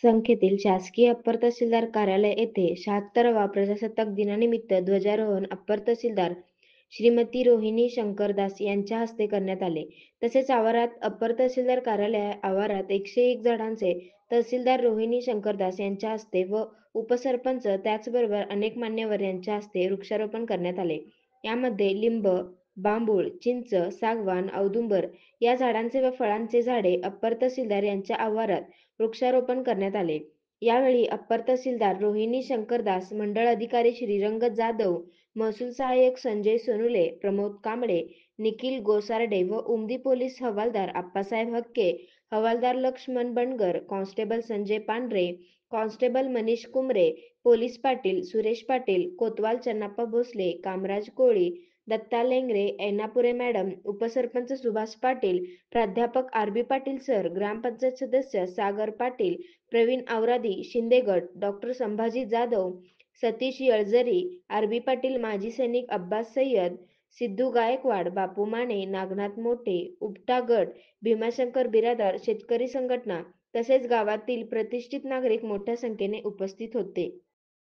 संख्येतील शासकीय अप्पर तहसीलदार कार्यालय येथे 76वा प्रजासत्ताक दिनानिमित्त ध्वजारोहण अप्पर तहसीलदार श्रीमती रोहिणी शंकरदास यांच्या हस्ते करण्यात आले. तसेच आवारात अप्पर तहसीलदार कार्यालय आवारात 101 झाडांचे तहसीलदार रोहिणी शंकरदास यांच्या हस्ते व उपसरपंच त्याचबरोबर अनेक मान्यवर यांच्या हस्ते वृक्षारोपण करण्यात आले. यामध्ये लिंब, बांबूळ, चिंच, सागवान, औदुंबर या झाडांचे व फळांचे झाडे अप्पर तहसीलदार यांच्या आवारात वृक्षारोपण करण्यात आले. यावेळी अप्पर तहसीलदार रोहिणी शंकरदास, मंडळ अधिकारी श्रीरंग जाधव, महसूल सहाय्यक संजय सोनुले, प्रमोद कांबळे, निखिल गोसारडे व उमदी पोलीस हवालदार आप्पासाहेब हक्के, हवालदार लक्ष्मण बनगर, कॉन्स्टेबल संजय पांढरे, कॉन्स्टेबल मनीष कुमरे, पोलीस पाटील सुरेश पाटील, कोतवाल चन्नाप्पा भोसले, कामराज कोळी, दत्ता लेंगरे, ऐनापुरे मॅडम, उपसरपंच सुभाष पाटील, प्राध्यापक आर. बी. पाटील सर, ग्रामपंचायत सदस्य सागर पाटील, प्रवीण आवरादी, शिंदे गट, डॉ. संभाजी जाधव, सतीश येळझरी, आर. बी. पाटील, माजी सैनिक अब्बास सय्यद, सिद्धू गायकवाड, बापू माने, नागनाथ मोठे, उपटा गट, भीमाशंकर बिरादर, शेतकरी संघटना तसेच गावातील प्रतिष्ठित नागरिक मोठ्या संख्येने उपस्थित होते.